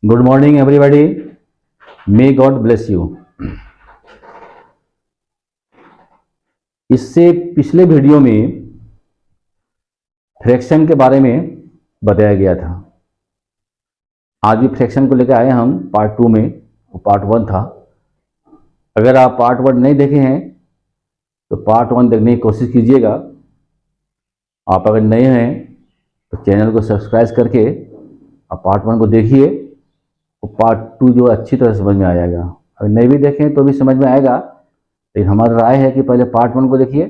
Good morning everybody. May God bless you. इससे पिछले video में फ्रैक्शन के बारे में बताया गया था। आज भी फ्रैक्शन को लेकर आए हम पार्ट 2 में, वो पार्ट 1 था। अगर आप पार्ट 1 नहीं देखे हैं तो पार्ट 1 देखने की कोशिश कीजिएगा। आप अगर नए हैं तो चैनल को सब्सक्राइब करके आप पार्ट 1 को देखिए, तो पार्ट 2 जो अच्छी तरह समझ में आ जाएगा। अगर नहीं भी देखें तो भी समझ में आएगा, लेकिन हमारी राय है कि पहले पार्ट 1 को देखिए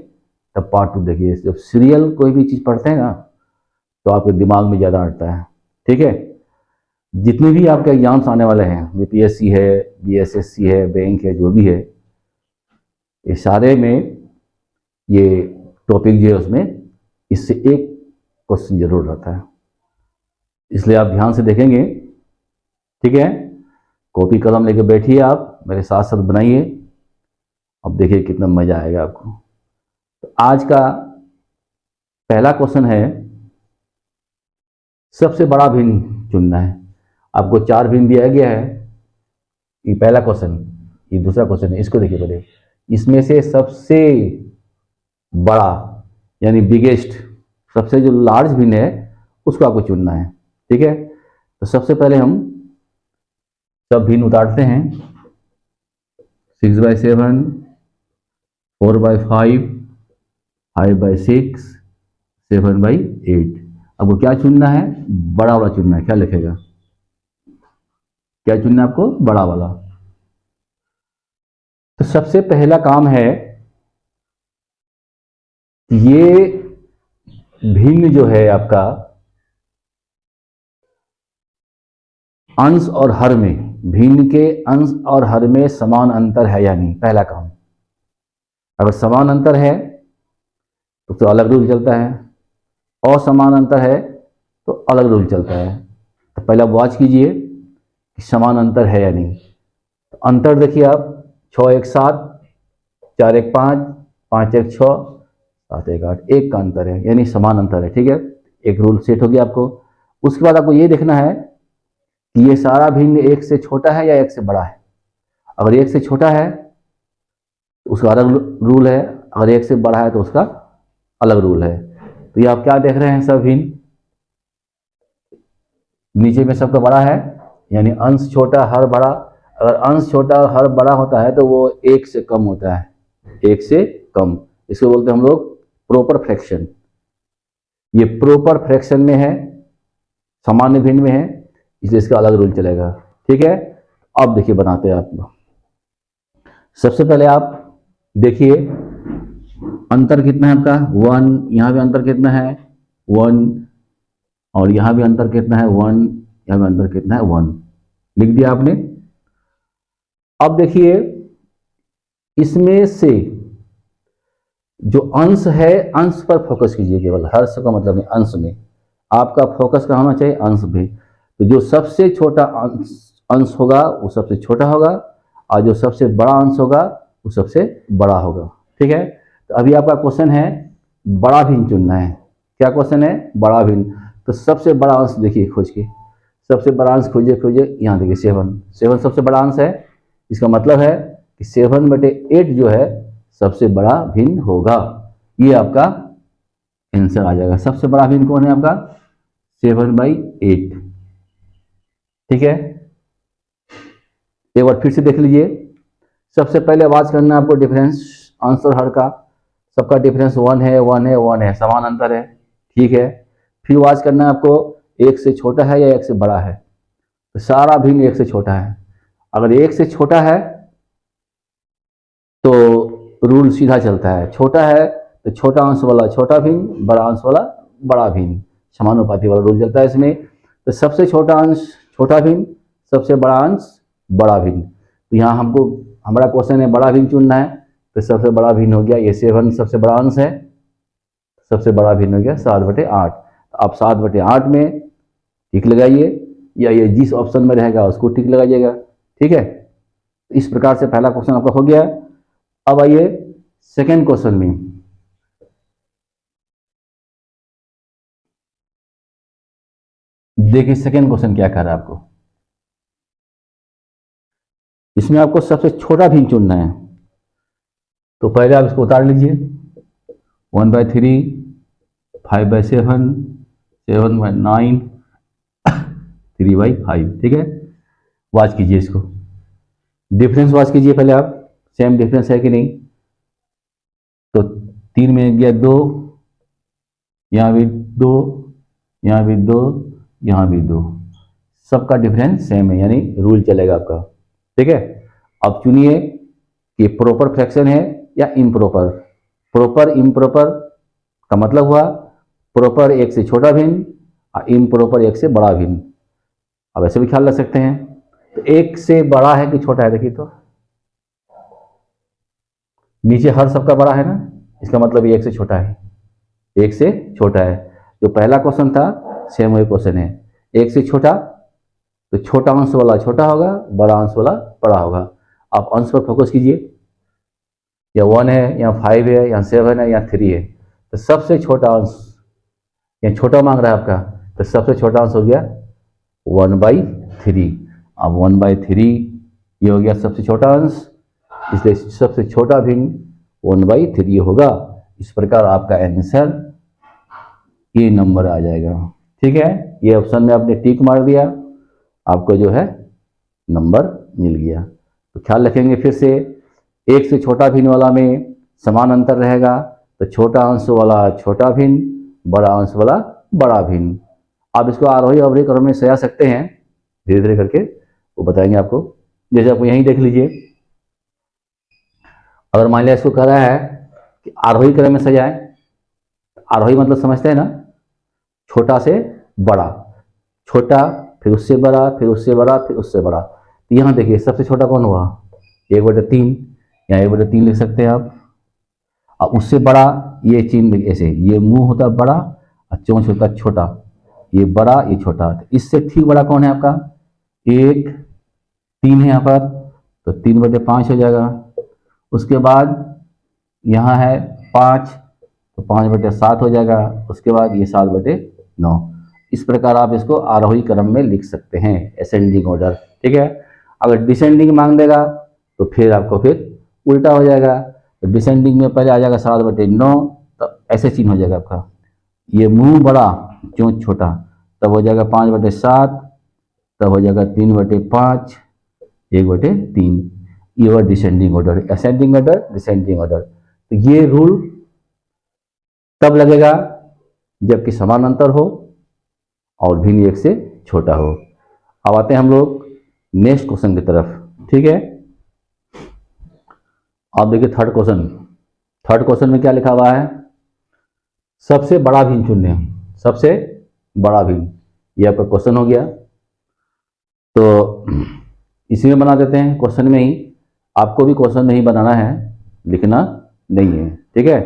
तब पार्ट 2 देखिए। जब सीरियल कोई भी चीज़ पढ़ते हैं ना तो आपके दिमाग में ज़्यादा अटता है। ठीक है, जितने भी आपके एग्जाम्स आने वाले हैं, यूपीएससी है, बीएसएससी है, बैंक है, जो भी है, ये सारे में ये टॉपिक जो है उसमें इससे एक क्वेश्चन जरूर रहता है, इसलिए आप ध्यान से देखेंगे। ठीक है, कॉपी कलम लेके बैठिए, आप मेरे साथ साथ बनाइए। अब देखिए कितना मजा आएगा आपको। तो आज का पहला क्वेश्चन है, सबसे बड़ा भिन्न चुनना है। आपको 4 भिन्न दिया गया है। ये पहला क्वेश्चन, ये दूसरा क्वेश्चन है, इसको देखिए पहले। इसमें से सबसे बड़ा यानी बिगेस्ट, सबसे जो लार्ज भिन्न है उसको आपको चुनना है। ठीक है, तो सबसे पहले हम सब भिन्न उतारते हैं। 6/7, 4/5, 5/6, 7/8। आपको क्या चुनना है? बड़ा वाला चुनना है। क्या लिखेगा? क्या चुनना है आपको? बड़ा वाला। तो सबसे पहला काम है, ये भिन्न जो है आपका अंश और हर में, भिन्न के अंश और हर में समान अंतर है या नहीं, पहला काम। अगर समान अंतर है तो अलग रूल चलता है, असमान अंतर है तो अलग रूल चलता है। तो पहले आप वॉच कीजिए कि समान अंतर है या नहीं। तो अंतर देखिए आप, 6 1 7, 4 1 5, 5 1 6, 7 1 8, एक का अंतर है, यानी समान अंतर है। ठीक है, एक रूल सेट हो गया आपको। उसके बाद आपको ये देखना है कि ये सारा भिन्न एक से छोटा है या एक से बड़ा है। अगर एक से छोटा है तो उसका अलग रूल है, अगर एक से बड़ा है तो उसका अलग रूल है। तो ये आप क्या देख रहे हैं? सब भिन्न नीचे में सबका बड़ा है, यानी अंश छोटा हर बड़ा। अगर अंश छोटा और हर बड़ा होता है तो वो एक से कम होता है, एक से कम। इसको बोलते हैं हम लोग प्रॉपर फ्रैक्शन। ये प्रॉपर फ्रैक्शन में है, सामान्य भिन्न में है, इसलिए इसका अलग रूल चलेगा। ठीक है, अब देखिए बनाते हैं आप। सबसे पहले आप देखिए अंतर कितना है आपका? 1। यहाँ भी अंतर कितना है? 1। और यहाँ भी अंतर कितना है? 1। यहाँ भी अंतर कितना है? 1। लिख दिया आपने। अब देखिए इसमें से जो अंश है, अंश पर फोकस कीजिए, केवल हर्ष का मतलब नहीं, अंश में आपका फोकस कहाँ होना चाहिए? अंश में। तो जो सबसे छोटा अंश होगा वो सबसे छोटा होगा, और जो सबसे बड़ा अंश होगा वो सबसे बड़ा होगा। ठीक है, तो अभी आपका क्वेश्चन है बड़ा भिन्न चुनना है। क्या क्वेश्चन है? बड़ा भिन्न। तो सबसे बड़ा अंश देखिए खोज के, सबसे बड़ा अंश खोजिए खोजिए। यहाँ देखिए 7, 7 सबसे बड़ा अंश है। इसका मतलब है कि 7/8 जो है सबसे बड़ा भिन्न होगा। ये आपका आंसर आ जाएगा। सबसे बड़ा भिन्न कौन है आपका? 7/8। ठीक है, एक बार फिर से देख लीजिए। सबसे पहले आवाज करना है आपको डिफरेंस अंश और हर का। सबका डिफरेंस 1 है, 1 है, 1 है, समान अंतर है। ठीक है, फिर आवाज करना है आपको एक से छोटा है या एक से बड़ा है। तो सारा भिन्न एक से छोटा है। अगर एक से छोटा है तो रूल सीधा चलता है, छोटा है तो छोटा अंश वाला छोटा भिन्न, बड़ा अंश वाला बड़ा भिन्न, समानुपाती वाला रूल चलता है इसमें। तो सबसे छोटा अंश छोटा भिन्न, सबसे बड़ा अंश बड़ा भिन्न। तो यहाँ हमको, हमारा क्वेश्चन है बड़ा भिन्न चुनना है, तो सबसे बड़ा भिन्न हो गया ये 7, सबसे बड़ा अंश है। सबसे बड़ा भिन्न हो गया 7/8। तो आप 7/8 में टिक लगाइए, या ये जिस ऑप्शन में रहेगा उसको टिक लगाइएगा। ठीक है, इस प्रकार से पहला क्वेश्चन आपका हो गया। अब आइए सेकेंड क्वेश्चन में। देखिए सेकेंड क्वेश्चन क्या कर रहा है आपको। इसमें आपको सबसे छोटा भिन्न चुनना है। तो पहले आप इसको उतार लीजिए, 1/3, 5/7, 7/9, 3/5, ठीक है। वॉच कीजिए इसको, डिफरेंस वॉच कीजिए पहले आप, सेम डिफरेंस है कि नहीं। तो 3 में गया 2, यहाँ भी 2, यहाँ भी 2, यहाँ भी 2, सबका डिफरेंस सेम है, यानी रूल चलेगा आपका, ठीक है। अब चुनिए कि प्रॉपर फ्रैक्शन है या इम्प्रॉपर। प्रॉपर इम्प्रॉपर का मतलब हुआ प्रॉपर एक से छोटा भिन्न और इम्प्रॉपर एक से बड़ा भिन्न। अब ऐसे भी ख्याल रख सकते हैं, तो एक से बड़ा है कि छोटा है, देखिए तो नीचे हर सबका बड़ा है ना, इसका मतलब ये एक से छोटा है, एक से छोटा है। जो पहला क्वेश्चन था सेम वही क्वेश्चन है, एक से छोटा, तो छोटा अंश वाला छोटा होगा, बड़ा अंश वाला बड़ा होगा। आप अंश पर फोकस कीजिए, या 1 है, या 5 है, या 7 है, या 3 है, तो सबसे छोटा अंश, या छोटा मांग रहा है आपका, तो सबसे छोटा अंश हो गया 1/3। अब 1/3 ये हो गया सबसे छोटा अंश, इसलिए सबसे छोटा भिन्न 1/3 होगा। इस प्रकार आपका आंसर ये नंबर आ जाएगा, ठीक है। ये ऑप्शन में आपने टिक मार दिया, आपको जो है नंबर मिल गया। तो ख्याल रखेंगे फिर से, एक से छोटा भिन्न वाला में समान अंतर रहेगा, तो छोटा अंश वाला छोटा भिन्न, बड़ा अंश वाला बड़ा भिन्न। आप इसको आरोही अवरोही क्रम में सजा सकते हैं, धीरे धीरे करके वो बताएंगे आपको। जैसे आप यहीं देख लीजिए, अगर मान लिया इसको कह रहा है कि आरोही क्रम में सजाएं, आरोही मतलब समझते हैं ना, छोटा से बड़ा, छोटा फिर उससे बड़ा, फिर उससे बड़ा, फिर उससे बड़ा। तो यहाँ देखिए सबसे छोटा कौन हुआ, 1/3, यहाँ 1/3 लिख सकते हैं आप। अब उससे बड़ा ये चिन्ह ऐसे, ये मुंह होता बड़ा और चोंच होता छोटा, ये बड़ा ये छोटा। तो इससे ठीक बड़ा कौन है आपका, 1, 3 है यहाँ पर, तो 3/5 हो जाएगा। उसके बाद यहाँ है 5, तो 5/7 हो जाएगा। उसके बाद ये 7/9। इस प्रकार आप इसको आरोही क्रम में लिख सकते हैं, असेंडिंग ऑर्डर, ठीक है। अगर डिसेंडिंग मांग देगा तो फिर आपको फिर उल्टा हो जाएगा। तो डिसेंडिंग में पहले आ जाएगा 7/9, तो ऐसे चिन्ह हो जाएगा आपका, ये मुंह बड़ा चोंच छोटा, तब हो जाएगा 5/7, तब हो जाएगा 3/5, 1/3। ये हुआ descending order, ascending order, descending order. तो ये रूल तब लगेगा जबकि समान अंतर हो और भिन्न एक से छोटा हो। अब आते हैं हम लोग नेक्स्ट क्वेश्चन की तरफ, ठीक है। आप देखिए थर्ड क्वेश्चन, थर्ड क्वेश्चन में क्या लिखा हुआ है, सबसे बड़ा भिन्न चुनिए, सबसे बड़ा भिन्न, ये आपका क्वेश्चन हो गया। तो इसी में बना देते हैं, क्वेश्चन में ही। आपको भी क्वेश्चन नहीं बनाना है, लिखना नहीं है, ठीक है।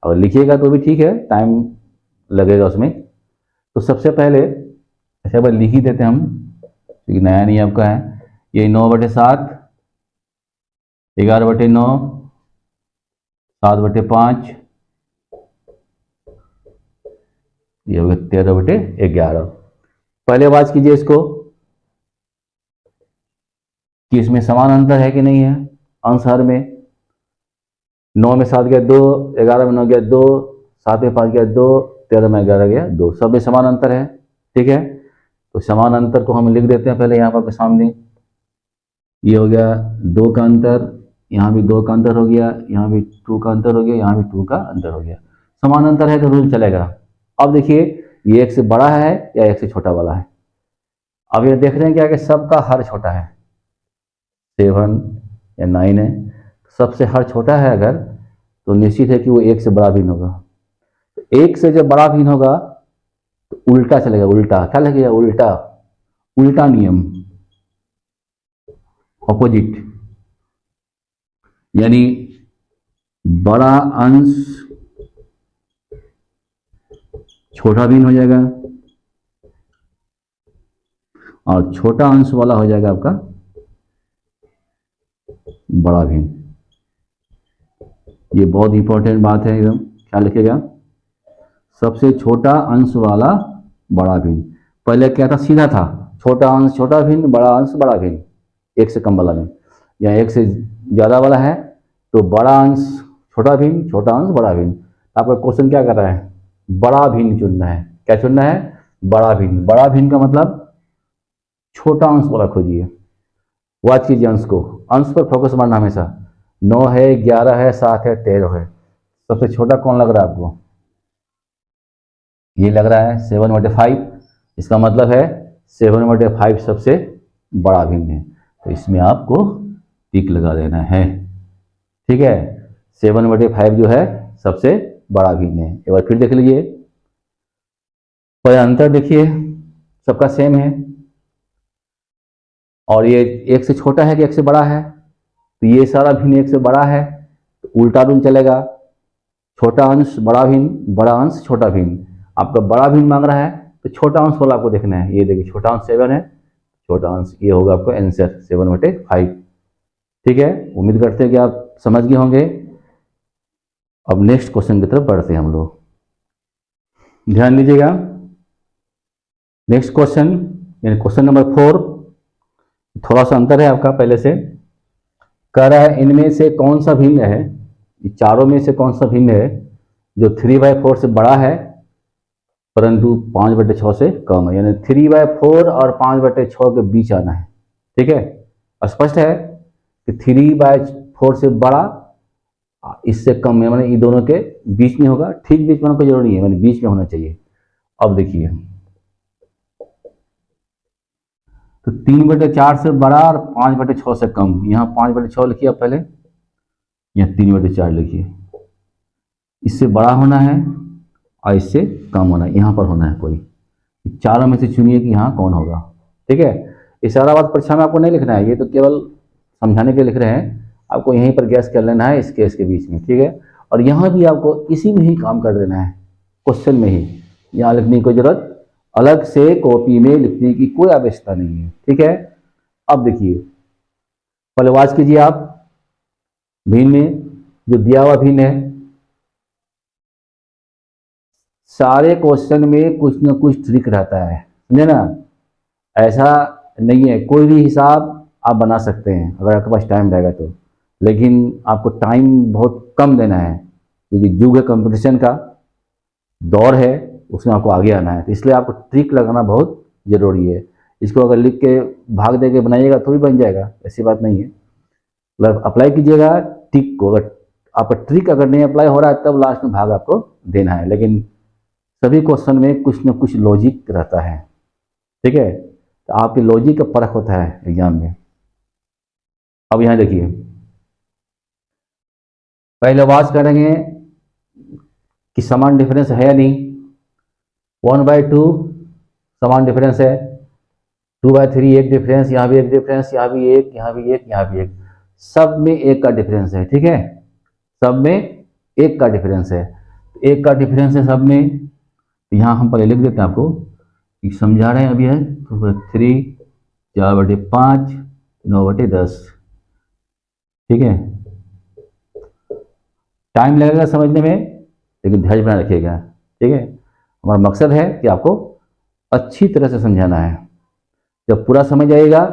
अगर लिखिएगा तो भी ठीक है, टाइम लगेगा उसमें। तो सबसे पहले ऐसे बार लिख ही देते हैं हम, क्योंकि नया नहीं आपका है। ये 9/7, 11/9, 7/5, ये हो गया 13/11। पहले आवाज कीजिए इसको कि इसमें समान अंतर है कि नहीं है, अंश हर में। 9 में 7 गया 2, 11 में 9 गया 2, 7 में 5 गया 2, 13 में 11 गया 2, सब में समान अंतर है, ठीक है। तो समान अंतर को हम लिख देते हैं पहले यहाँ पर आपके सामने। ये हो गया 2 का अंतर, यहाँ भी 2 का अंतर हो गया, यहाँ भी 2 का अंतर हो गया, यहाँ भी 2 का अंतर हो गया। समान अंतर है तो रूल चलेगा। अब देखिए ये एक से बड़ा है या एक से छोटा वाला है। अब ये देख रहे हैं क्या कि सबका हर छोटा है, 7 या 9 है, सबसे हर छोटा है अगर, तो निश्चित है कि वो एक से बड़ा भिन्न होगा। तो एक से जब बड़ा भिन्न होगा तो उल्टा चलेगा, उल्टा क्या लगेगा, उल्टा, उल्टा नियम, ऑपोजिट, यानी बड़ा अंश छोटा भिन्न हो जाएगा और छोटा अंश वाला हो जाएगा आपका बड़ा भिन्न। ये बहुत इंपॉर्टेंट बात है, एकदम ख्याल रखिएगा। सबसे छोटा अंश वाला बड़ा भिन्न। पहले क्या था, सीधा था, छोटा अंश छोटा भिन्न, बड़ा अंश बड़ा भिन्न, एक से कम वाला में। या एक से ज़्यादा वाला है तो बड़ा अंश छोटा भिन्न, छोटा अंश बड़ा भिन्न। तो आपका क्वेश्चन क्या कर रहा है, बड़ा भिन्न चुनना है। क्या चुनना है, बड़ा भिन्न। बड़ा भिन्न का मतलब छोटा अंश वाला खोजिए। वाच कीजिए अंश को, अंश पर फोकस मारना हमेशा। 9 है, 11 है, 7 है, 13 है, सबसे छोटा कौन लग रहा है आपको, ये लग रहा है 7/5। इसका मतलब है 7/5 सबसे बड़ा भिन्न है, तो इसमें आपको टिक लगा देना है। ठीक है, 7/5 जो है सबसे बड़ा भिन्न है। एक बार फिर देख लीजिए, पर अंतर देखिए सबका सेम है, और ये एक से छोटा है कि एक से बड़ा है, तो ये सारा भिन्न एक से बड़ा है, तो उल्टा रूल चलेगा, छोटा अंश बड़ा भिन्न, बड़ा अंश छोटा भिन्न। आपका बड़ा भिन्न मांग रहा है तो छोटा अंश वाला आपको देखना है। ये देखिए छोटा अंश 7 है, छोटा अंश ये होगा आपको आंसर 7/5। ठीक है, उम्मीद करते हैं कि आप समझ गए होंगे। अब नेक्स्ट क्वेश्चन की तरफ बढ़ते हैं हम लोग, ध्यान दीजिएगा। नेक्स्ट क्वेश्चन यानी क्वेश्चन नंबर 4, थोड़ा सा अंतर है आपका पहले से। कह रहा है इनमें से कौन सा भिन्न है, चारों में से कौन सा भिन्न है जो 3/4 से बड़ा है परंतु 5/6 से कम है। यानी 3/4 और 5/6 के बीच आना है। ठीक है, स्पष्ट है कि 3/4 से बड़ा, इससे कम है, मैंने ये दोनों के बीच में होगा। ठीक बीच में होना कोई जरूरी नहीं है, मैंने बीच में होना चाहिए। अब देखिए, तो 3/4 से बड़ा और 5/6 से कम। यहाँ 5/6 लिखिए आप पहले, यहाँ 3/4 लिखिए। इससे बड़ा होना है और इससे कम होना है, यहाँ पर होना है कोई। चारों में से चुनिए कि यहाँ कौन होगा। ठीक है, ये सारा बात परीक्षा में आपको नहीं लिखना है, ये तो केवल समझाने के लिए लिख रहे हैं। आपको यहीं पर गैस कर लेना है इसके इसके बीच में। ठीक है, और यहाँ भी आपको इसी में ही काम कर देना है, क्वेश्चन में ही। यहाँ लिखने की कोई जरूरत, अलग से कॉपी में लिखने की कोई आवश्यकता नहीं है। ठीक है, अब देखिए पहले वाच कीजिए आप भिन्न में, जो दिया हुआ भिन्न है, सारे क्वेश्चन में कुछ ना कुछ ट्रिक रहता है, समझे ना। ऐसा नहीं है, कोई भी हिसाब आप बना सकते हैं अगर आपके पास टाइम रहेगा तो, लेकिन आपको टाइम बहुत कम देना है क्योंकि युग है कंपटीशन का, दौर है, उसमें आपको आगे आना है। तो इसलिए आपको ट्रिक लगाना बहुत ज़रूरी है। इसको अगर लिख के भाग दे के बनाइएगा तो भी बन जाएगा, ऐसी बात नहीं है। मतलब अप्लाई कीजिएगा ट्रिक को, अगर आपका ट्रिक अगर नहीं अप्लाई हो रहा है तब लास्ट में भाग आपको देना है, लेकिन सभी क्वेश्चन में कुछ न कुछ लॉजिक रहता है। ठीक है, तो आपके लॉजिक का परख होता है एग्जाम में। अब यहाँ देखिए, पहले वाच करेंगे कि समान डिफरेंस है या नहीं। 1/2 समान डिफरेंस है, 2/3 एक डिफरेंस, यहाँ भी एक डिफरेंस, यहाँ भी एक, यहाँ भी एक, यहाँ भी एक, सब में एक का डिफरेंस है। ठीक है, सब में एक का डिफरेंस है, एक का डिफरेंस है सब में। यहाँ हम पहले लिख देते हैं आपको, समझा रहे हैं अभी है, तो 3, 4/5, 9/10। ठीक है, टाइम लगेगा समझने में, लेकिन धैर्य बना रखिएगा। ठीक है, हमारा मकसद है कि आपको अच्छी तरह से समझाना है। जब पूरा समझ आएगा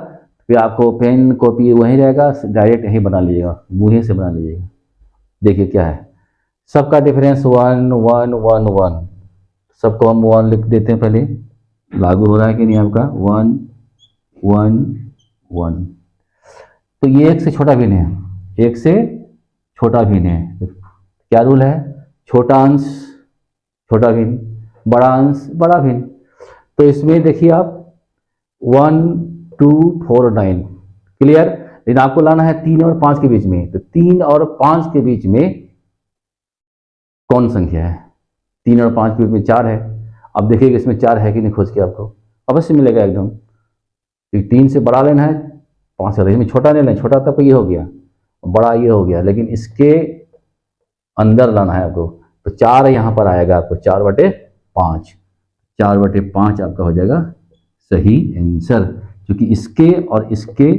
फिर आपको पेन कॉपी वहीं रहेगा, डायरेक्ट यहीं बना लीजिएगा, मुँह से बना लीजिएगा। देखिए क्या है, सबका डिफरेंस 1 1 1 1, सबको हम 1 लिख देते हैं। पहले लागू हो रहा है कि नहीं आपका, 1 1 1। तो ये एक से छोटा भिन्न है, एक से छोटा भिन्न है। क्या रूल है, छोटा अंश छोटा भिन्न, बड़ा अंश बड़ा भिन्न। तो इसमें देखिए आप 1 2 4 9, क्लियर। लेकिन आपको लाना है 3 और 5 के बीच में, तो 3 और 5 के बीच में कौन संख्या है, 3 और 5 के बीच में 4 है। अब देखिए कि इसमें 4 है कि नहीं, खोज के आपको अवश्य मिलेगा एकदम। 3 से बड़ा लेना है, 5 से इसमें छोटा नहीं लेना, छोटा तब ये हो गया, बड़ा ये हो गया, लेकिन इसके अंदर लाना है आपको। तो 4 यहाँ पर आएगा आपको, 4/5, 4/5 आपका हो जाएगा सही आंसर, क्योंकि इसके और इसके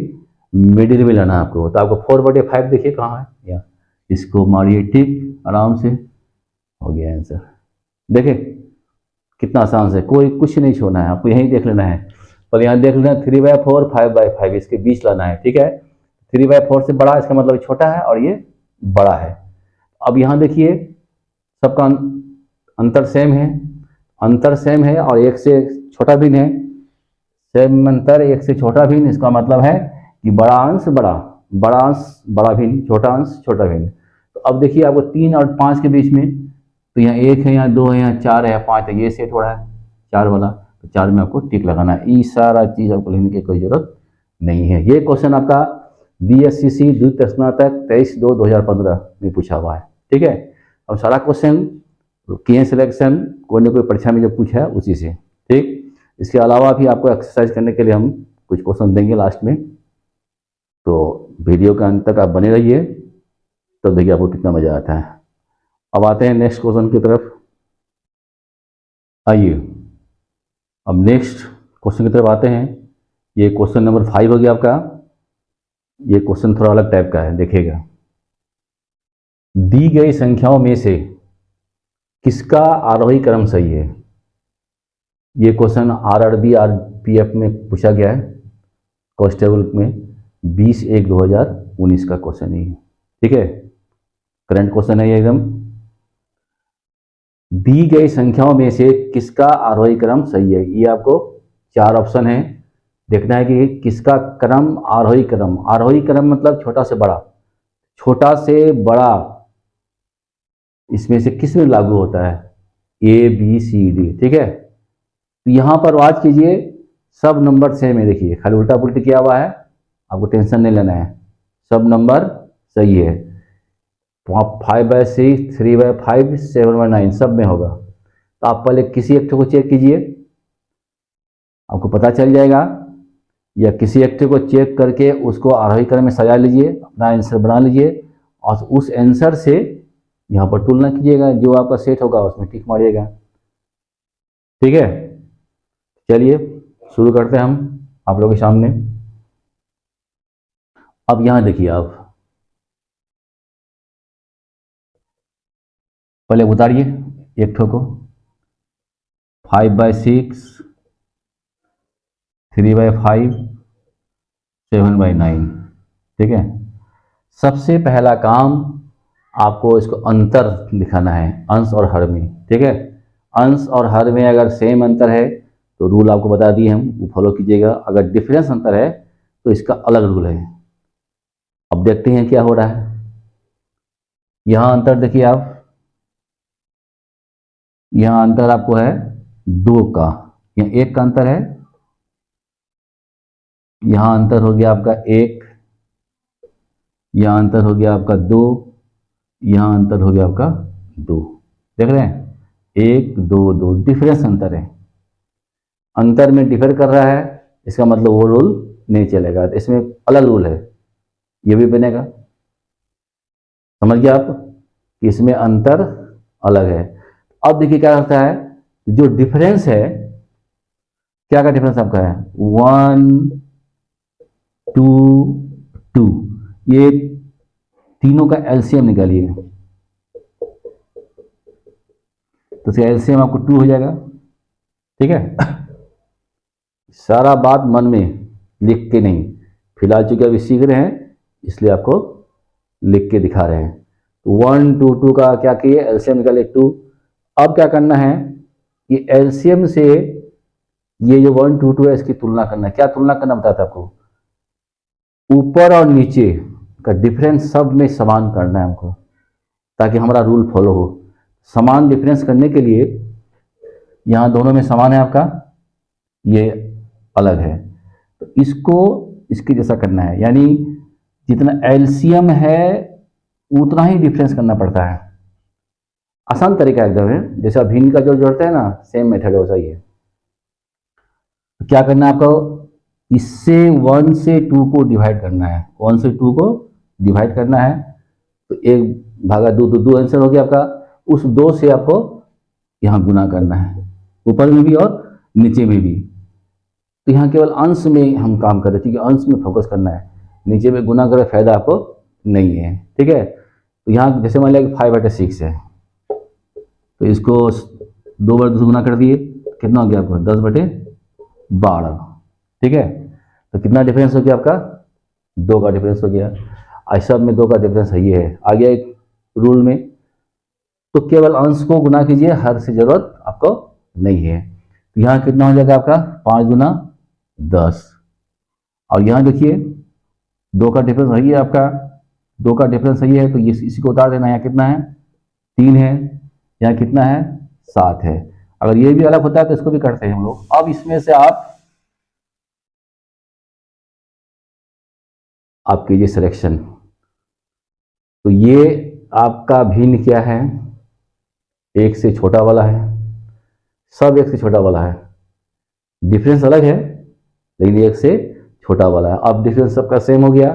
मिडिल में लाना है आपको। तो आपको 4/5 देखिए कहाँ है, यहाँ, इसको मारिए ठीक, आराम से हो गया आंसर। देखिए कितना आसान से, कोई कुछ नहीं छोड़ना है, आपको यहीं देख लेना है। पर यहाँ देख लेना 3/4 5/5, इसके बीच लाना है। ठीक है, 3/4 से बड़ा, इसका मतलब छोटा है और ये बड़ा है। अब यहाँ देखिए सबका अंतर सेम है, अंतर सेम है और एक से छोटा भिन्न है, सेम अंतर एक से छोटा भिन्न, इसका मतलब है कि बड़ा अंश बड़ा, बड़ा अंश बड़ा भिन्न, छोटा अंश छोटा भिन्न। तो अब देखिए आपको 3 और 5 के बीच में, तो यहाँ 1 है, यहाँ 2 है, यहाँ 4 है, यहाँ 5 है, ये सेट हो रहा है 4 वाला, तो 4 में आपको टिक लगाना है। ये सारा चीज़ आपको लिखने की कोई जरूरत नहीं है। ये क्वेश्चन आपका BSCC द्वितीय स्नातक 23/2/2015 में पूछा हुआ है। ठीक है, अब सारा क्वेश्चन किए सिलेक्शन कोई ना कोई परीक्षा में जो पूछा है उसी से। ठीक, इसके अलावा भी आपको एक्सरसाइज करने के लिए हम कुछ क्वेश्चन देंगे लास्ट में, तो वीडियो के अंत तक आप बने रहिए, तब देखिए आपको कितना मज़ा आता है। अब आते हैं नेक्स्ट क्वेश्चन की तरफ। आइए अब नेक्स्ट क्वेश्चन की तरफ आते हैं। ये क्वेश्चन नंबर 5 हो गया आपका। ये क्वेश्चन थोड़ा अलग टाइप का है, देखिएगा। दी गई संख्याओं में से किसका आरोही क्रम सही है? ये क्वेश्चन RRB RPF में पूछा गया है, कांस्टेबल में 20/1/2019 का क्वेश्चन ही है। ठीक है, करंट क्वेश्चन है ये एकदम। दी गई संख्याओं में से किसका आरोही क्रम सही है? ये आपको 4 ऑप्शन है, देखना है कि किसका क्रम आरोही क्रम। आरोही क्रम मतलब छोटा से बड़ा, छोटा से बड़ा इसमें से किस में लागू होता है? ABCD। ठीक है, तो यहां पर वाच कीजिए, सब नंबर सेम है। देखिए खाली उल्टा पुल्टी किया हुआ है, आपको टेंशन नहीं लेना है, सब नंबर सही है। 5/6, 3/5, 7/9 सब में होगा। तो आप पहले किसी एक को चेक कीजिए, आपको पता चल जाएगा, या किसी एक को चेक करके उसको आरोही क्रम में सजा लीजिए, अपना आंसर बना लीजिए और उस आंसर से यहाँ पर तुलना कीजिएगा, जो आपका सेट होगा उसमें टिक मारिएगा। ठीक है, चलिए शुरू करते हैं हम आप लोगों के सामने। अब यहाँ देखिए, आप पहले उतारिए एक ठो को, 5/6, 3/5, 7/9। ठीक है, सबसे पहला काम आपको इसको अंतर दिखाना है, अंश और हर में। ठीक है, अंश और हर में अगर सेम अंतर है तो रूल आपको बता दिए हम, वो फॉलो कीजिएगा। अगर डिफरेंस अंतर है तो इसका अलग रूल है। अब देखते हैं क्या हो रहा है। यहाँ अंतर देखिए आप, यहाँ अंतर आपको है 2 का, यहाँ 1 का अंतर है, यहाँ अंतर हो गया आपका 1, यहाँ अंतर हो गया आपका 2, यहाँ अंतर हो गया आपका 2। देख रहे हैं, 1 2 2 डिफरेंस अंतर है। अंतर में डिफर कर रहा है, इसका मतलब वो रूल नहीं चलेगा, तो इसमें अलग रूल है, ये भी बनेगा। समझ गया आप कि इसमें अंतर अलग है। अब देखिए क्या होता है, जो डिफरेंस है, क्या का डिफरेंस आपका है 1 2 2, ये तीनों का एलसीएम निकालिए, तो इसका एलसीएम आपको 2 हो जाएगा। ठीक है, सारा बात मन में लिख के नहीं, फिलहाल चूंकि अभी सीख रहे हैं इसलिए आपको लिख के दिखा रहे हैं। तो 1 2 2 का क्या किए, एलसीएम निकाले 2। अब क्या करना है कि एलसीएम से ये जो 1 2 2 है इसकी तुलना करना है। क्या तुलना करना बताता है आपको, ऊपर और नीचे का डिफरेंस सब में समान करना है हमको, ताकि हमारा रूल फॉलो हो। समान डिफरेंस करने के लिए यहाँ दोनों में समान है आपका, ये अलग है, तो इसको इसके जैसा करना है, यानी जितना एलसीएम है उतना ही डिफरेंस करना पड़ता है। आसान तरीका एकदम है, जैसा भिन्न का जो जोड़ते हैं ना, सेम मेथड वैसा ही है। तो क्या करना है आपको, इससे 1 से 2 को डिवाइड करना है, 1 से 2 को डिवाइड करना है, तो 1/2 तो 2 आंसर हो गया आपका। उस 2 से आपको यहाँ गुना करना है, ऊपर में भी और नीचे में भी। तो यहाँ केवल अंश में हम काम कर रहे हैं, ठीक है, अंश में फोकस करना है, नीचे में गुना करे फायदा आपको नहीं है। ठीक है, तो यहाँ जैसे मान लिया 5/6 है, तो इसको 2 बार 2 गुना कर दिए, कितना हो गया आपको 10/12। ठीक है, तो कितना डिफरेंस हो गया आपका 2 का डिफरेंस हो गया। सब में 2 का डिफरेंस है, ये है, आ गया एक रूल में। तो केवल अंश को गुना कीजिए, हर से जरूरत आपको नहीं है। तो यहाँ कितना हो जाएगा आपका 5 गुना 10। और यहाँ देखिए 2 का डिफरेंस वही है आपका, 2 का डिफरेंस सही है, तो ये इसी को उतार देना। यहाँ कितना है 3 है, यहाँ कितना है 7 है। अगर ये भी अलग होता है तो इसको भी करते हैं हम लोग। अब इसमें से आप कीजिए सिलेक्शन। तो ये आपका भिन्न क्या है, 1 से छोटा वाला है, सब 1 से छोटा वाला है। डिफरेंस अलग है लेकिन 1 से छोटा वाला है। अब डिफरेंस सबका सेम हो गया,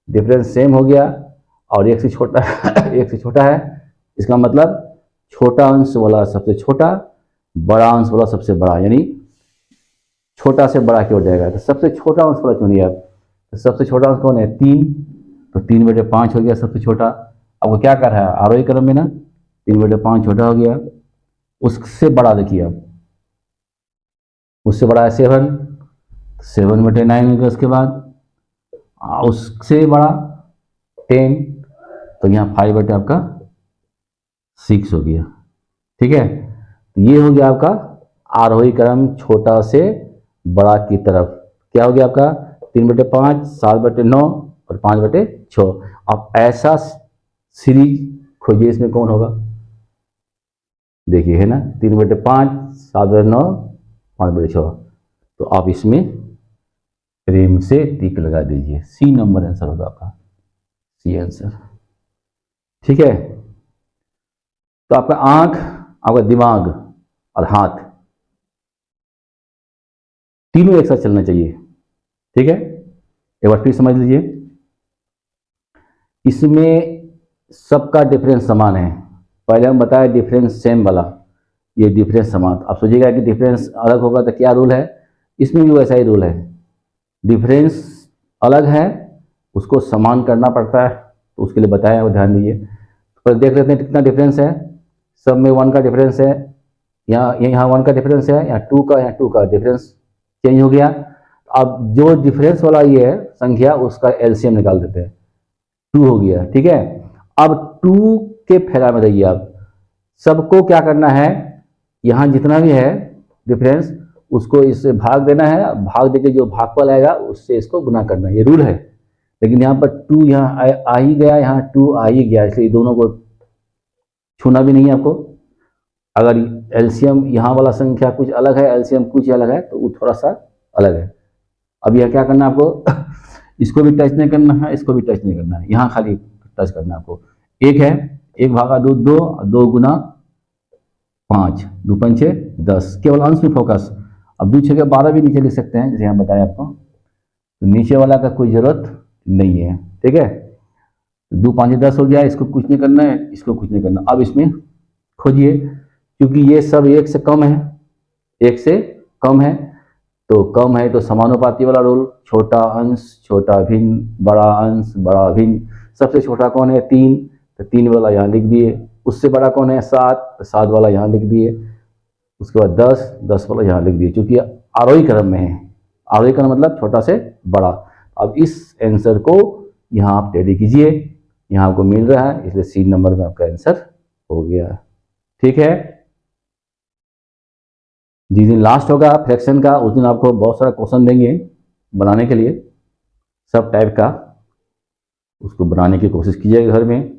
डिफरेंस सेम हो गया और 1 से छोटा 1 से छोटा है। इसका मतलब छोटा अंश वाला सबसे छोटा, बड़ा अंश वाला सबसे बड़ा, यानी छोटा से बड़ा की ओर जाएगा। तो सबसे छोटा अंश वाला चुनिए आप। तो सबसे छोटा अंश कौन है 3, तो 3/5 हो गया सबसे छोटा। आपको क्या कर रहा है आरोही क्रम में ना, 3/5 छोटा हो गया। उससे बड़ा देखिए आप, उससे बड़ा है 7, 7/9 हो गया। उसके बाद उससे बड़ा 10, तो यहाँ 5/6 हो गया। ठीक है, तो ये हो गया आपका आरोही क्रम छोटा से बड़ा की तरफ। क्या हो गया आपका 3/5, 7/9 और 5/6। अब ऐसा सीरीज खोजिए, इसमें कौन होगा, देखिए है ना 3/5, 7/9, 5/6। तो आप इसमें प्रेम से टिक लगा दीजिए, सी नंबर आंसर होगा आपका, सी आंसर। ठीक है, तो आपका आंख, आपका दिमाग और हाथ तीनों एक साथ चलना चाहिए। ठीक है, एक बार फिर समझ लीजिए, इसमें सबका डिफरेंस समान है। पहले हम बताया डिफरेंस सेम वाला, ये डिफरेंस समान। आप सोचिएगा कि डिफरेंस अलग होगा तो क्या रूल है, इसमें भी वैसा ही रूल है। डिफरेंस अलग है, उसको समान करना पड़ता है, तो उसके लिए बताया, वो ध्यान दीजिए। तो देख लेते हैं कितना डिफरेंस है। सब में 1 का डिफरेंस है, यहाँ 1 का डिफरेंस है, यहाँ 2 का, यहाँ 2 का डिफरेंस चेंज हो गया। अब जो डिफरेंस वाला ये है संख्या, उसका एलसीएम निकाल देते हैं, 2 हो गया। ठीक है, अब 2 के फेरा में रहिए आप। सबको क्या करना है, यहाँ जितना भी है डिफरेंस, उसको इससे भाग देना है। भाग देके जो भागफल आएगा उससे इसको गुना करना है, ये रूल है। लेकिन यहाँ पर 2 यहाँ आ ही गया, यहाँ 2 आ ही गया, इसलिए दोनों को छूना भी नहीं है आपको। अगर एलसीएम यहाँ वाला संख्या कुछ अलग है, एलसीएम कुछ अलग है, तो वो थोड़ा सा अलग है। अब यह क्या करना है आपको इसको भी टच नहीं करना है, इसको भी टच नहीं करना है, यहाँ खाली टच करना है आपको। 1 है, 1/2, 2, 2 गुना 5, 2 5 10, केवल अंश में फोकस। अब 2 6 12 भी नीचे लिख सकते हैं, जैसे यहाँ बताया आपको। तो नीचे वाला का कोई जरूरत नहीं है। ठीक है, 2 5 10 हो गया, इसको कुछ नहीं करना है, इसको कुछ नहीं करना। अब इसमें खोजिए, क्योंकि ये सब 1 से कम है, 1 से कम है, तो कम है तो समानुपाती वाला रूल, छोटा अंश छोटा भिन्न, बड़ा अंश बड़ा भिन्न। सबसे छोटा कौन है 3, तो 3 वाला यहाँ लिख दिए। उससे बड़ा कौन है 7, तो 7 वाला यहाँ लिख दिए। उसके बाद 10, 10 वाला यहाँ लिख दिए, क्योंकि आरोही क्रम में है। आरोही क्रम मतलब छोटा से बड़ा। अब इस आंसर को यहाँ आप टेडी कीजिए, यहाँ आपको मिल रहा है, इसलिए सी नंबर में आपका आंसर हो गया। ठीक है, जिस दिन लास्ट होगा फ्रैक्शन का, उस दिन आपको बहुत सारा क्वेश्चन देंगे बनाने के लिए, सब टाइप का। उसको बनाने की कोशिश कीजिएगा घर में।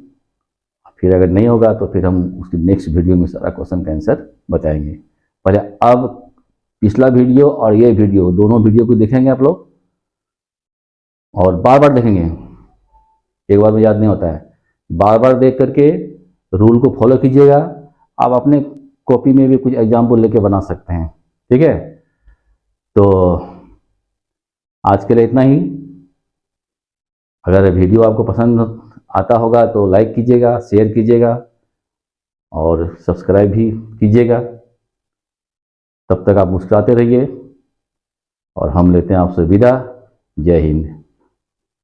फिर अगर नहीं होगा तो फिर हम उसकी नेक्स्ट वीडियो में सारा क्वेश्चन का आंसर बताएंगे। पहले अब पिछला वीडियो और ये वीडियो, दोनों वीडियो को देखेंगे आप लोग, और बार बार देखेंगे, एक बार में याद नहीं होता है। बार बार देख करके रूल को फॉलो कीजिएगा। आप अपने कॉपी में भी कुछ एग्जाम्पल लेके बना सकते हैं। ठीक है, तो आज के लिए इतना ही। अगर वीडियो आपको पसंद आता होगा तो लाइक कीजिएगा, शेयर कीजिएगा और सब्सक्राइब भी कीजिएगा। तब तक आप मुस्कुराते रहिए और हम लेते हैं आपसे विदा। जय हिंद।